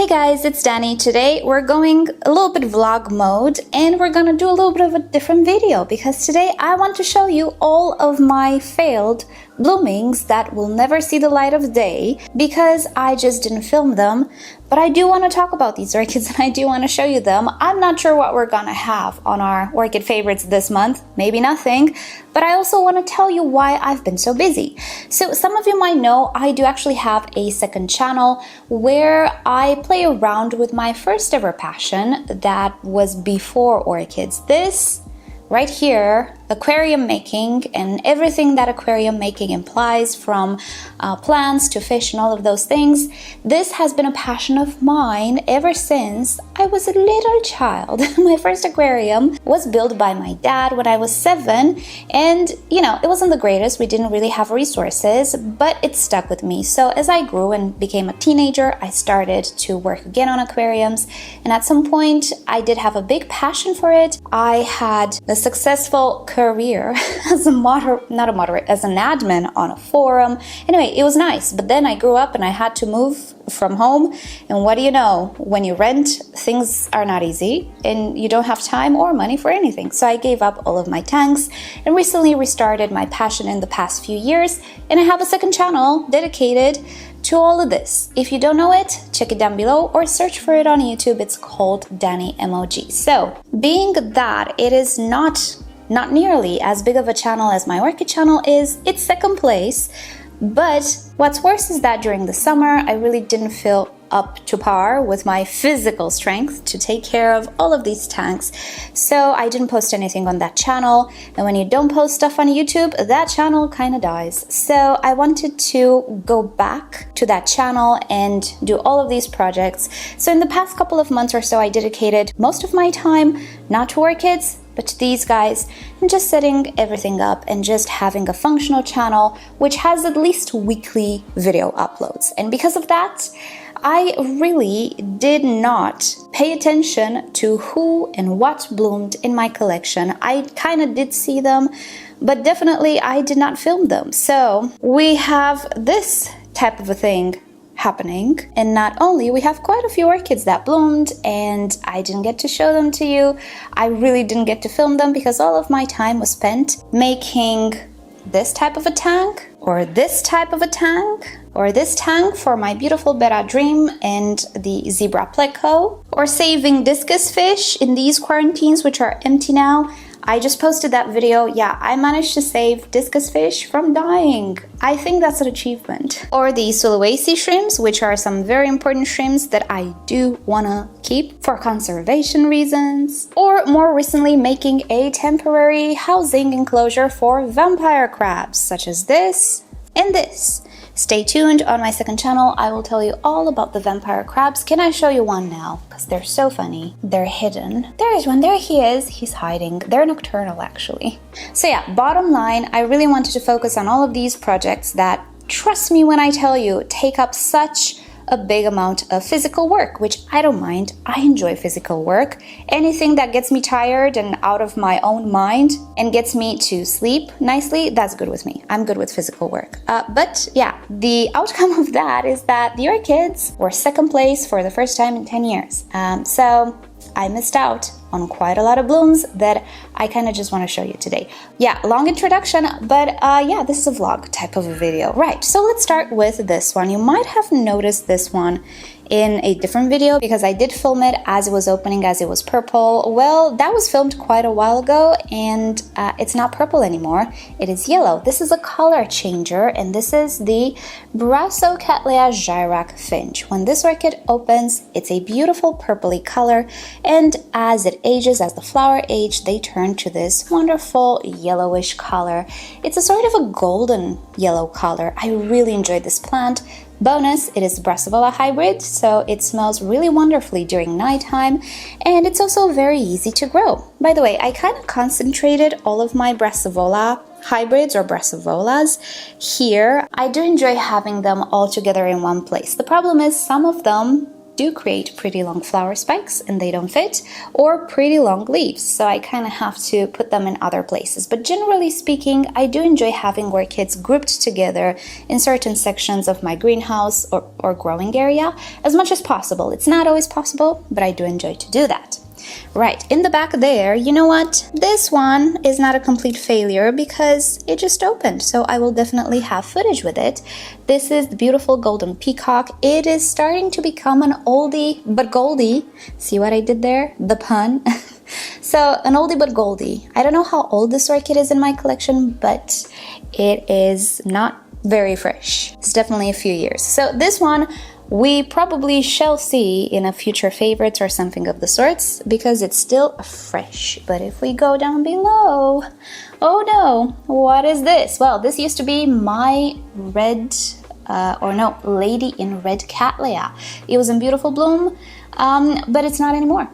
Hey guys, it's Danny. Today we're going a little bit vlog mode and we're gonna do a little bit of a different video because today I want to show you all of my failed bloomings that will never see the light of day because I just didn't film them. But I do want to talk about these orchids and I do want to show you them. I'm not sure what we're gonna have on our orchid favorites this month, maybe nothing, but I also want to tell you why I've been so busy. So some of you might know I do actually have a second channel where I play around with my first ever passion that was before orchids. This right here, aquarium making and everything that aquarium making implies, from plants to fish and all of those things. This has been a passion of mine ever since I was a little child. My first aquarium was built by my dad when I was 7, and you know, it wasn't the greatest. We didn't really have resources, but it stuck with me. So as I grew and became a teenager, I started to work again on aquariums, and at some point I did have a big passion for it. I had a successful career as an admin on a forum. Anyway, it was nice, but then I grew up and I had to move from home, and what do you know, when you rent, things are not easy and you don't have time or money for anything. So I gave up all of my tanks and recently restarted my passion in the past few years, and I have a second channel dedicated to all of this. If you don't know it, check it down below or search for it on YouTube. It's called Danny MOG. So being that it is not nearly as big of a channel as my orchid channel is, it's second place. But what's worse is that during the summer, I really didn't feel up to par with my physical strength to take care of all of these tanks. So I didn't post anything on that channel. And when you don't post stuff on YouTube, that channel kind of dies. So I wanted to go back to that channel and do all of these projects. So in the past couple of months or so, I dedicated most of my time not to orchids, but to these guys, and just setting everything up and just having a functional channel which has at least weekly video uploads. And because of that, I really did not pay attention to who and what bloomed in my collection. I kind of did see them, but definitely I did not film them. So we have this type of a thing happening, and not only we have quite a few orchids that bloomed and I didn't get to show them to you. I really didn't get to film them because all of my time was spent making this type of a tank, or this type of a tank, or this tank for my beautiful Betta Dream and the Zebra Pleco, or saving discus fish in these quarantines which are empty now. I just posted that video. Yeah, I managed to save discus fish from dying. I think that's an achievement. Or the Sulawesi shrimps, which are some very important shrimps that I do wanna keep for conservation reasons. Or more recently, making a temporary housing enclosure for vampire crabs, such as this and this. Stay tuned on my second channel. I will tell you all about the vampire crabs. Can I show you one now? Because they're so funny. They're hidden. There is one. There he is. He's hiding. They're nocturnal, actually. So yeah, bottom line, I really wanted to focus on all of these projects that, trust me when I tell you, take up such a big amount of physical work, which I don't mind. I enjoy physical work. Anything that gets me tired and out of my own mind and gets me to sleep nicely, that's good with me. I'm good with physical work. But yeah, the outcome of that is that the orchids were second place for the first time in 10 years. So I missed out on quite a lot of blooms that I kind of just want to show you today. Yeah, long introduction, but yeah, this is a vlog type of a video. Right, so let's start with this one. You might have noticed this one in a different video because I did film it as it was opening, as it was purple. Well, that was filmed quite a while ago and it's not purple anymore. It is yellow. This is a color changer, and this is the Cattleya Gyrac Finch. When this orchid opens, it's a beautiful purpley color, and as it ages, as the flower ages, they turn to this wonderful yellowish color. It's a sort of a golden yellow color. I really enjoyed this plant. Bonus, it is Brassavola hybrid, so it smells really wonderfully during nighttime, and it's also very easy to grow. By the way, I kind of concentrated all of my Brassavola hybrids or Brassavolas here. I do enjoy having them all together in one place. The problem is some of them do create pretty long flower spikes and they don't fit, or pretty long leaves, so I kind of have to put them in other places. But generally speaking, I do enjoy having orchids grouped together in certain sections of my greenhouse or growing area as much as possible. It's not always possible, but I do enjoy to do that. Right, in the back there, you know what? This one is not a complete failure because it just opened, so I will definitely have footage with it. This is the beautiful golden peacock. It is starting to become an oldie but goldie. See what I did there? The pun. So, an oldie but goldie. I don't know how old this orchid is in my collection, but it is not very fresh. It's definitely a few years. So, this one we probably shall see in a future favorites or something of the sorts because it's still fresh. But if we go down below, oh no, what is this? Well, this used to be my Lady in Red Cattleya. It was in beautiful bloom, but it's not anymore.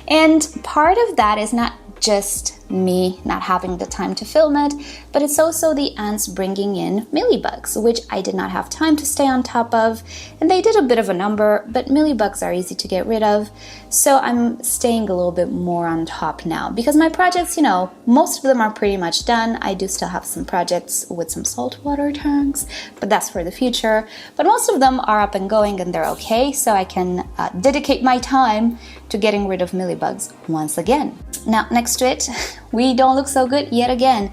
And part of that is not just me not having the time to film it, but it's also the ants bringing in mealybugs, which I did not have time to stay on top of, and they did a bit of a number, but mealybugs are easy to get rid of, so I'm staying a little bit more on top now, because my projects, you know, most of them are pretty much done. I do still have some projects with some saltwater tanks, but that's for the future, but most of them are up and going and they're okay, so I can dedicate my time to getting rid of mealybugs once again. Now, next to it, we don't look so good yet again.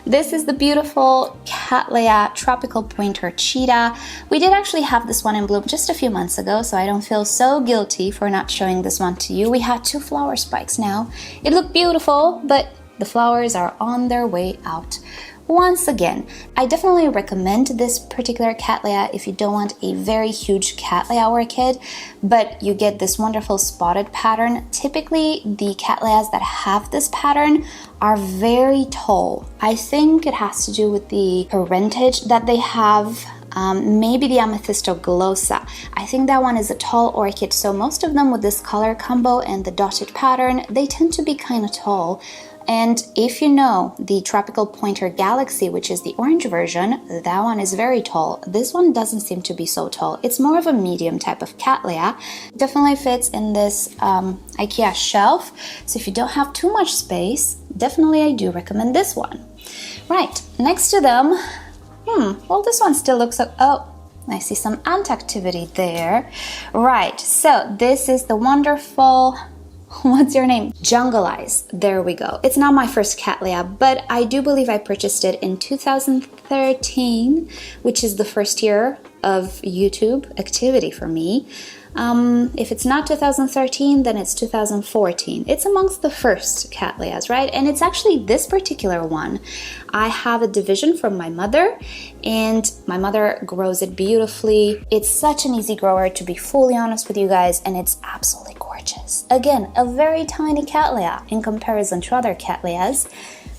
This is the beautiful Cattleya Tropical Pointer Cheetah. We did actually have this one in bloom just a few months ago, so I don't feel so guilty for not showing this one to you. We had 2 flower spikes now. It looked beautiful, but the flowers are on their way out. Once again, I definitely recommend this particular Cattleya if you don't want a very huge Cattleya orchid, but you get this wonderful spotted pattern. Typically, the Cattleyas that have this pattern are very tall. I think it has to do with the parentage that they have. Maybe the Amethystoglossa. I think that one is a tall orchid, so most of them with this color combo and the dotted pattern, they tend to be kind of tall. And if you know the Tropical Pointer Galaxy, which is the orange version, that one is very tall. This one doesn't seem to be so tall. It's more of a medium type of Cattleya. Definitely fits in this IKEA shelf. So if you don't have too much space, definitely I do recommend this one. Right, next to them, well, this one still looks like, oh, I see some ant activity there. Right, so this is the wonderful, what's your name? Jungle Eyes. There we go. It's not my first Cattleya, but I do believe I purchased it in 2013, which is the first year of YouTube activity for me. If it's not 2013, then it's 2014. It's amongst the first Cattleyas, right? And it's actually this particular one. I have a division from my mother, and my mother grows it beautifully. It's such an easy grower, to be fully honest with you guys, and it's absolutely gorgeous. Again, a very tiny Cattleya in comparison to other Cattleyas.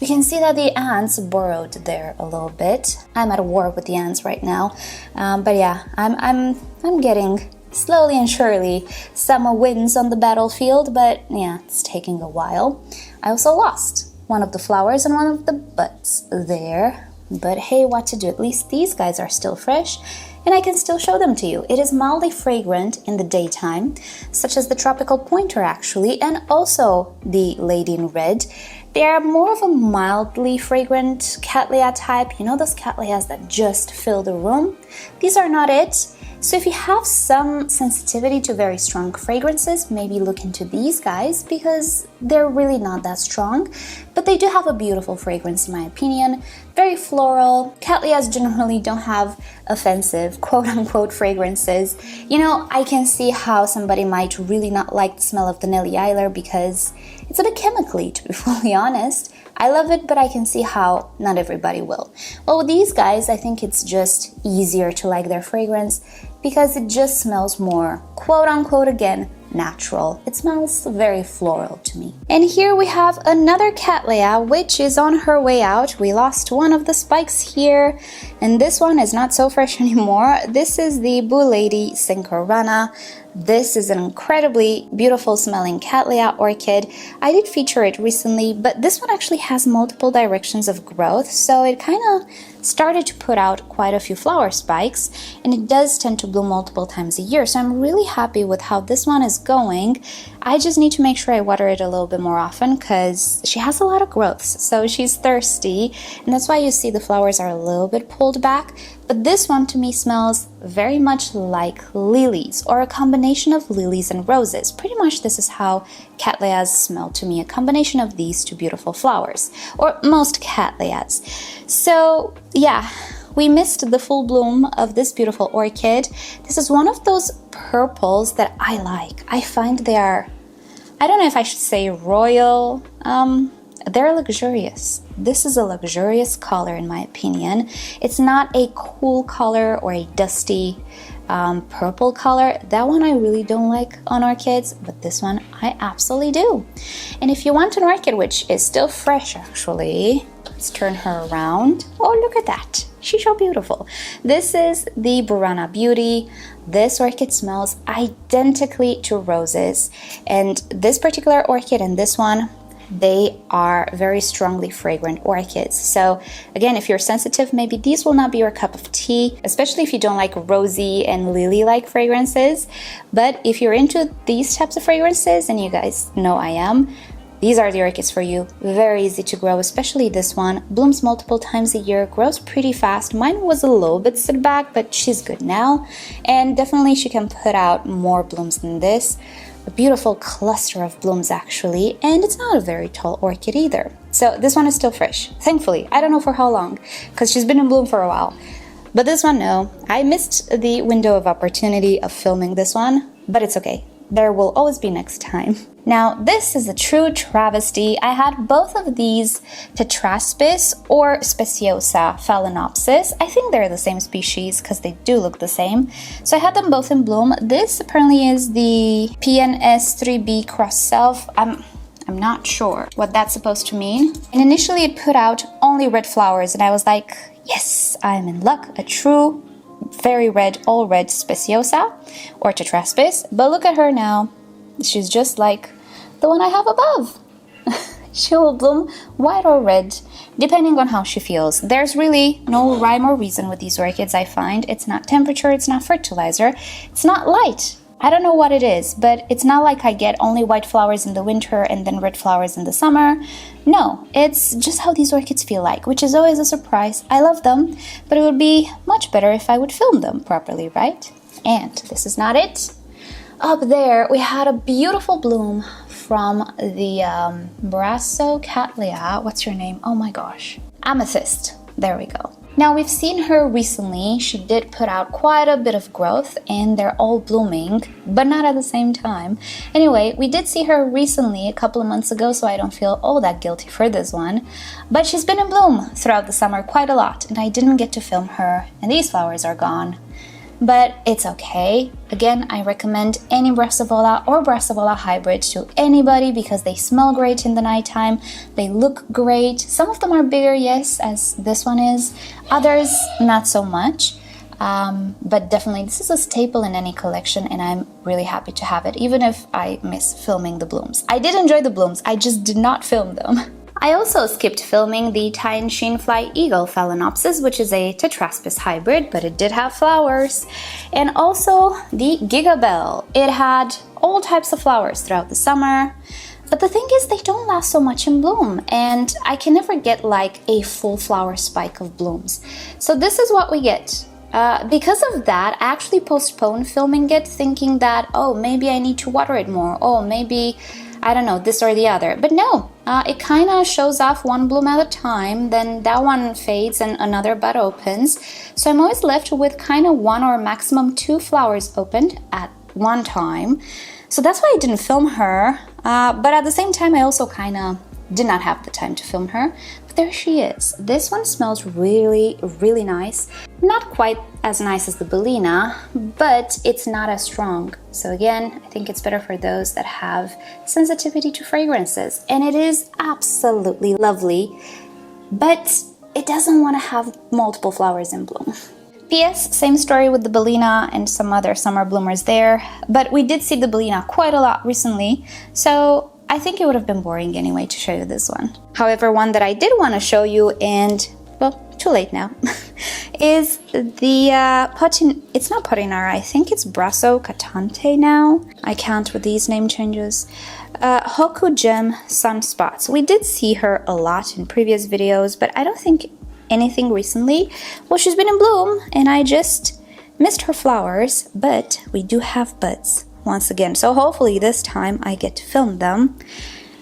We can see that the ants burrowed there a little bit. I'm at war with the ants right now, but yeah, I'm getting slowly and surely some wins on the battlefield, but yeah, it's taking a while. I also lost one of the flowers and one of the buds there, but hey, what to do? At least these guys are still fresh and I can still show them to you. It is mildly fragrant in the daytime, such as the Tropical Pointer actually, and also the Lady in Red. They are more of a mildly fragrant Cattleya type. You know those Cattleyas that just fill the room? These are not it. So if you have some sensitivity to very strong fragrances, maybe look into these guys because they're really not that strong, but they do have a beautiful fragrance in my opinion. Very floral. Cattleyas generally don't have offensive quote-unquote fragrances. You know, I can see how somebody might really not like the smell of the Nelly Eiler because it's a bit chemically, to be fully honest. I love it, but I can see how not everybody will. Well, with these guys, I think it's just easier to like their fragrance because it just smells more, quote-unquote again, natural. It smells very floral to me. And here we have another Cattleya, which is on her way out. We lost one of the spikes here, and this one is not so fresh anymore. This is the Boo Lady Synchorana. This is an incredibly beautiful smelling Cattleya orchid. I did feature it recently, but this one actually has multiple directions of growth, so it kind of started to put out quite a few flower spikes, and it does tend to bloom multiple times a year. So I'm really happy with how this one is going. I just need to make sure I water it a little bit more often because she has a lot of growths, so she's thirsty, and that's why you see the flowers are a little bit pulled back. But this one to me smells very much like lilies, or a combination of lilies and roses. Pretty much this is how Cattleyas smell to me, a combination of these two beautiful flowers, or most Cattleyas. So yeah, we missed the full bloom of this beautiful orchid. This is one of those purples that I like. I find they are, I don't know if I should say royal, they're luxurious. This is a luxurious color in my opinion. It's not a cool color or a dusty purple color. That one I really don't like on orchids, but this one I absolutely do. And if you want an orchid which is still fresh actually, let's turn her around. Oh, look at that. She's so beautiful. This is the Burana Beauty. This orchid smells identically to roses. And this particular orchid and this one, they are very strongly fragrant orchids. So again, if you're sensitive, maybe these will not be your cup of tea, especially if you don't like rosy and lily-like fragrances. But if you're into these types of fragrances, and you guys know I am, these are the orchids for you. Very easy to grow, especially this one. Blooms multiple times a year, grows pretty fast. Mine was a little bit set back, but she's good now. And definitely she can put out more blooms than this. A beautiful cluster of blooms actually, and it's not a very tall orchid either. So this one is still fresh, thankfully. I don't know for how long, because she's been in bloom for a while. But this one, no. I missed the window of opportunity of filming this one, but it's okay. There will always be next time. Now, this is a true travesty. I had both of these Tetraspis or Speciosa Phalaenopsis. I think they're the same species because they do look the same. So I had them both in bloom. This apparently is the PNS3B cross self. I'm not sure what that's supposed to mean. And initially it put out only red flowers, and I was like, yes, I'm in luck, a true very red, all red Speciosa or Tetraspis. But look at her now. She's just like the one I have above. She will bloom white or red depending on how she feels. There's really no rhyme or reason with these orchids, I find. It's not temperature, it's not fertilizer, it's not light. I don't know what it is, but it's not like I get only white flowers in the winter and then red flowers in the summer. No, it's just how these orchids feel like, which is always a surprise. I love them, but it would be much better if I would film them properly, right? And this is not it. Up there, we had a beautiful bloom from the Fragrant Cattleya. What's your name? Oh my gosh. Amethyst. There we go. Now, we've seen her recently. She did put out quite a bit of growth and they're all blooming, but not at the same time. Anyway, we did see her recently a couple of months ago, so I don't feel all that guilty for this one. But she's been in bloom throughout the summer quite a lot, and I didn't get to film her, and these flowers are gone. But it's okay. Again, I recommend any Brassavola or Brassavola hybrid to anybody because they smell great in the nighttime. They look great. Some of them are bigger, yes, as this one is. Others, not so much. But definitely, this is a staple in any collection, and I'm really happy to have it, even if I miss filming the blooms. I did enjoy the blooms, I just did not film them. I also skipped filming the Tie and Sheen Fly Eagle Phalaenopsis, which is a Tetraspis hybrid, but it did have flowers. And also the Gigabelle. It had all types of flowers throughout the summer. But the thing is, they don't last so much in bloom, and I can never get like a full flower spike of blooms. So this is what we get. Because of that, I actually postponed filming it, thinking that, oh, maybe I need to water it more. Oh, maybe, I don't know, this or the other. But no, it kind of shows off one bloom at a time, then that one fades and another bud opens. So I'm always left with kind of one or maximum two flowers opened at one time. So that's why I didn't film her. But at the same time, I also kind of did not have the time to film her. But there she is. This one smells really, really nice. Not quite as nice as the Bellina, but it's not as strong. So again, I think it's better for those that have sensitivity to fragrances. And it is absolutely lovely, but it doesn't want to have multiple flowers in bloom. P.S. Same story with the Bellina and some other summer bloomers there, but we did see the Bellina quite a lot recently, so I think it would have been boring anyway to show you this one. However, one that I did want to show you, and well, too late now, is the it's not Potinara, I think it's Brasso Catante now. I can't with these name changes. Hoku Gem Sunspots. We did see her a lot in previous videos, but I don't think anything recently. Well, she's been in bloom, and I just missed her flowers, but we do have buds once again. So hopefully this time I get to film them.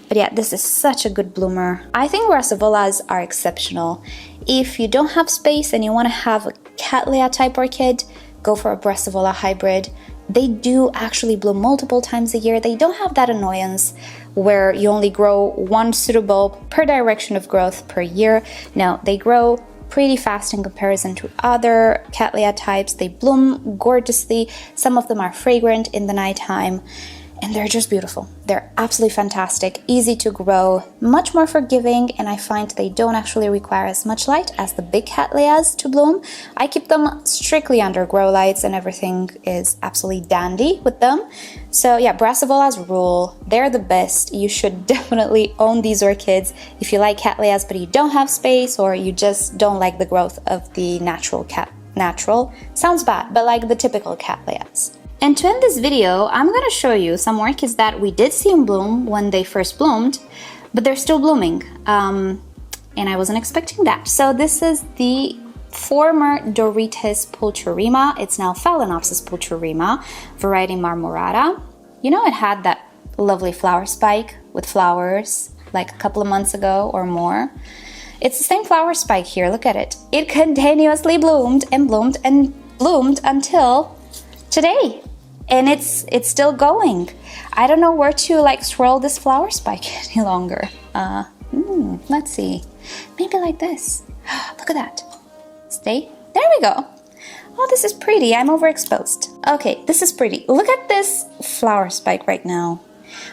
But yeah, this is such a good bloomer. I think Brassavolas are exceptional. If you don't have space and you want to have a Cattleya type orchid, go for a Brassavola hybrid. They do actually bloom multiple times a year. They don't have that annoyance where you only grow one pseudobulb per direction of growth per year. No, they grow pretty fast in comparison to other Cattleya types. They bloom gorgeously. Some of them are fragrant in the nighttime. And they're just beautiful. They're absolutely fantastic, easy to grow, much more forgiving, and I find they don't actually require as much light as the big Cattleyas to bloom. I keep them strictly under grow lights and everything is absolutely dandy with them. So yeah, Brassavolas rule. They're the best. You should definitely own these orchids if you like Cattleyas but you don't have space, or you just don't like the growth of the natural sounds bad, but like the typical Cattleyas. And to end this video, I'm going to show you some orchids that we did see in bloom when they first bloomed, but they're still blooming. And I wasn't expecting that. So this is the former Doritis pulcherrima. It's now Phalaenopsis pulcherrima, variety Marmorata. You know, it had that lovely flower spike with flowers like a couple of months ago or more. It's the same flower spike here, look at it. It continuously bloomed and bloomed and bloomed until today. And it's still going. I don't know where to like swirl this flower spike any longer. Let's see. Maybe like this. Look at that. Stay. There we go. Oh, this is pretty. I'm overexposed. Okay, this is pretty. Look at this flower spike right now.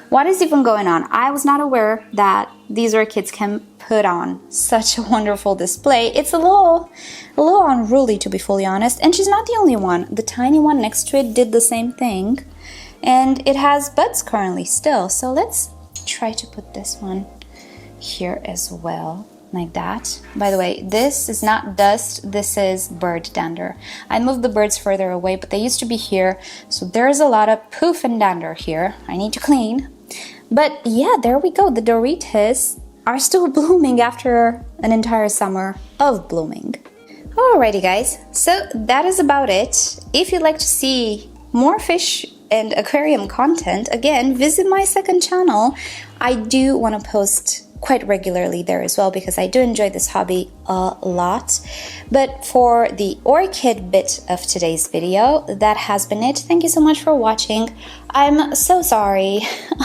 What is even going on? I was not aware that these orchids can put on such a wonderful display. It's a little unruly, to be fully honest, and she's not the only one. The tiny one next to it did the same thing, and it has buds currently still. So let's try to put this one here as well, like that. By the way, this is not dust, this is bird dander. I moved the birds further away, but they used to be here, so there's a lot of poof and dander here I need to clean. But yeah, there we go. The Doritis are still blooming after an entire summer of blooming. Alrighty guys, so that is about it. If you'd like to see more fish and aquarium content, again, visit my second channel. I do want to post quite regularly there as well because I do enjoy this hobby a lot. But for the orchid bit of today's video, that has been it. Thank you so much for watching. I'm so sorry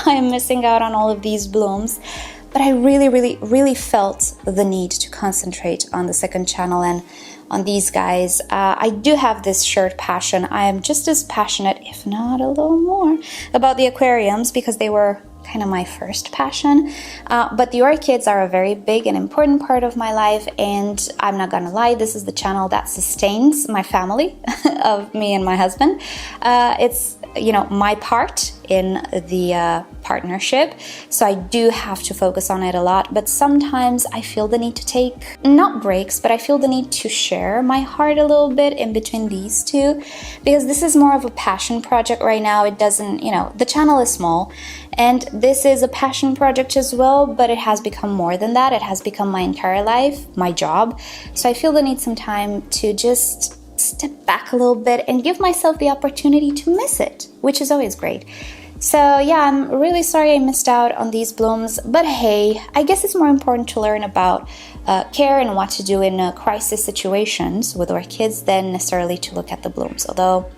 I'm missing out on all of these blooms, but I really felt the need to concentrate on the second channel and on these guys. I do have this shared passion. I am just as passionate, if not a little more, about the aquariums because they were kind of my first passion, but the orchids are a very big and important part of my life, and I'm not gonna lie, this is the channel that sustains my family of me and my husband. It's, you know, my part in the partnership, so I do have to focus on it a lot, but sometimes I feel the need to take, not breaks, but I feel the need to share my heart a little bit in between these two, because this is more of a passion project right now. It doesn't, you know, the channel is small, and this is a passion project as well, but it has become more than that. It has become my entire life, my job, so I feel the need some time to just step back a little bit and give myself the opportunity to miss it, which is always great. So yeah, I'm really sorry I missed out on these blooms, but hey, I guess it's more important to learn about care and what to do in crisis situations with orchids than necessarily to look at the blooms, although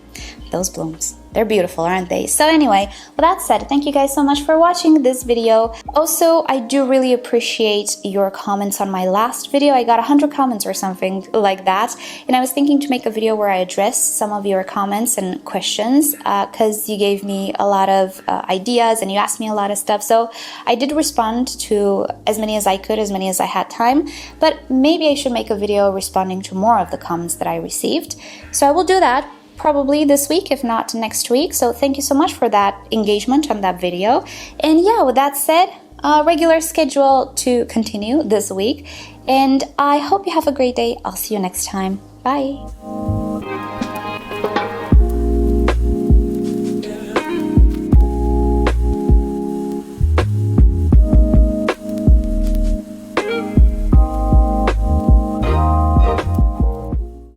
those blooms, they're beautiful, aren't they? So anyway, with that said, thank you guys so much for watching this video. Also, I do really appreciate your comments on my last video. I got 100 comments or something like that, and I was thinking to make a video where I address some of your comments and questions because you gave me a lot of ideas and you asked me a lot of stuff. So I did respond to as many as I could, as many as I had time, but maybe I should make a video responding to more of the comments that I received. So I will do that probably this week, if not next week. So thank you so much for that engagement on that video. And yeah, with that said, regular schedule to continue this week. And I hope you have a great day. I'll see you next time. Bye!